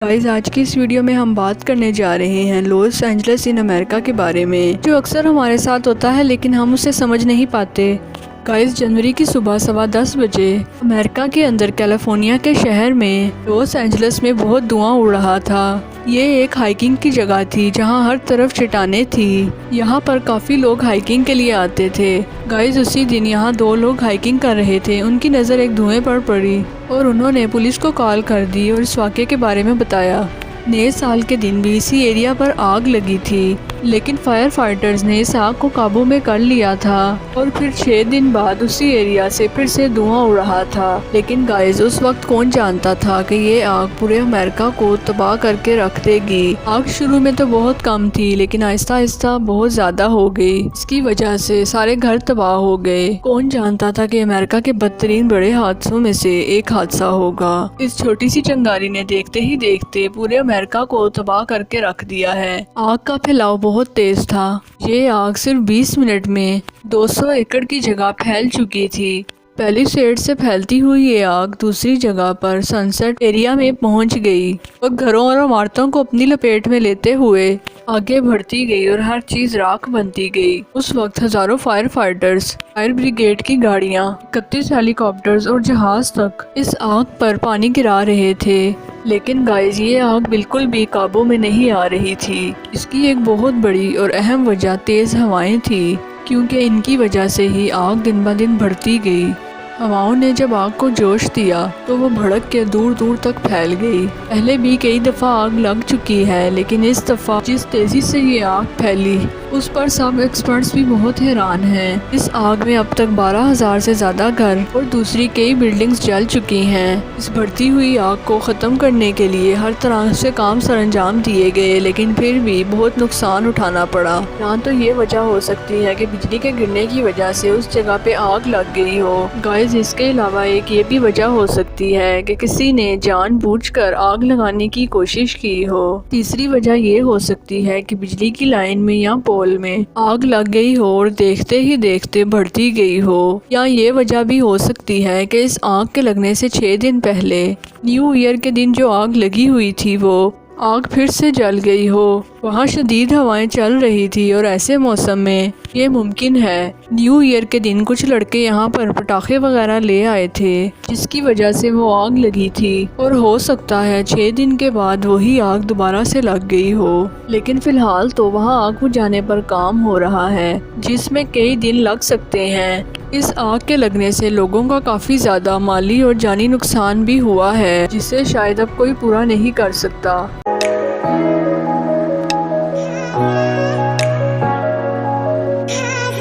Guys आज की इस वीडियो में हम बात करने जा रहे हैं लॉस एंजल्स इन अमेरिका के बारे में, जो अक्सर हमारे साथ होता है लेकिन हम उसे समझ नहीं पाते। गाइस जनवरी की सुबह 10:15 बजे अमेरिका के अंदर कैलिफोर्निया के शहर में लॉस एंजल्स में बहुत धुआं उड़ रहा था। ये एक हाइकिंग की जगह थी जहां हर तरफ चट्टानें थी। यहाँ पर काफ़ी लोग हाइकिंग के लिए आते थे। गाइस उसी दिन यहाँ 2 लोग हाइकिंग कर रहे थे। उनकी नज़र एक धुएं पर पड़ी और उन्होंने पुलिस को कॉल कर दी और इस वाक़े के बारे में बताया। नए साल के दिन भी इसी एरिया पर आग लगी थी, लेकिन फायर फाइटर्स ने इस आग को काबू में कर लिया था और फिर 6 दिन बाद उसी एरिया से फिर से धुआं उड़ रहा था। लेकिन गाइस उस वक्त कौन जानता था कि ये आग पूरे अमेरिका को तबाह करके रख देगी। आग शुरू में तो बहुत कम थी, लेकिन आहिस्ता आहिस्ता बहुत ज्यादा हो गई। इसकी वजह से सारे घर तबाह हो गए। कौन जानता था कि अमेरिका के बदतरीन बड़े हादसों में से एक हादसा होगा। इस छोटी सी चिंगारी ने देखते ही देखते पूरे अमेरिका को तबाह करके रख दिया है। आग का फैलाव बहुत तेज था। ये आग सिर्फ 20 मिनट में 200 एकड़ की जगह फैल चुकी थी। पहली शेड से फैलती हुई ये आग दूसरी जगह पर सनसेट एरिया में पहुंच गई और घरों और इमारतों को अपनी लपेट में लेते हुए आगे बढ़ती गई और हर चीज राख बनती गई। उस वक्त हजारों फायर फाइटर्स, फायर ब्रिगेड की गाड़ियां, 31 हेलीकॉप्टर्स और जहाज तक इस आग पर पानी गिरा रहे थे। लेकिन गाइस ये आग बिल्कुल भी काबू में नहीं आ रही थी। इसकी एक बहुत बड़ी और अहम वजह तेज हवाएं थी, क्योंकि इनकी वजह से ही आग दिन ब दिन बढ़ती गई। हवाओं ने जब आग को जोश दिया तो वो भड़क के दूर दूर तक फैल गई। पहले भी कई दफ़ा आग लग चुकी है, लेकिन इस दफ़ा जिस तेज़ी से ये आग फैली उस पर सब एक्सपर्ट्स भी बहुत हैरान हैं। इस आग में अब तक 12,000 से ज़्यादा घर और दूसरी कई बिल्डिंग्स जल चुकी हैं। इस बढ़ती हुई आग को ख़त्म करने के लिए हर तरह से काम सरअंजाम दिए गए, लेकिन फिर भी बहुत नुकसान उठाना पड़ा। यहाँ तो ये वजह हो सकती है कि बिजली के गिरने की वजह से उस जगह पे आग लग गई हो। गाइस इसके अलावा एक ये भी वजह हो सकती है कि किसी ने जानबूझकर आग लगाने की कोशिश की हो। तीसरी वजह ये हो सकती है कि बिजली की लाइन में या पोल में आग लग गई हो और देखते ही देखते बढ़ती गई हो। या ये वजह भी हो सकती है कि इस आग के लगने से 6 दिन पहले न्यू ईयर के दिन जो आग लगी हुई थी वो आग फिर से जल गई हो। वहाँ शदीद हवाएं चल रही थी और ऐसे मौसम में ये मुमकिन है। न्यू ईयर के दिन कुछ लड़के यहाँ पर पटाखे वगैरह ले आए थे, जिसकी वजह से वो आग लगी थी और हो सकता है 6 दिन के बाद वही आग दोबारा से लग गई हो। लेकिन फिलहाल तो वहाँ आग बुझाने पर काम हो रहा है, जिसमें कई दिन लग सकते हैं। इस आग के लगने से लोगों का काफ़ी ज़्यादा माली और जानी नुकसान भी हुआ है, जिसे शायद अब कोई पूरा नहीं कर सकता।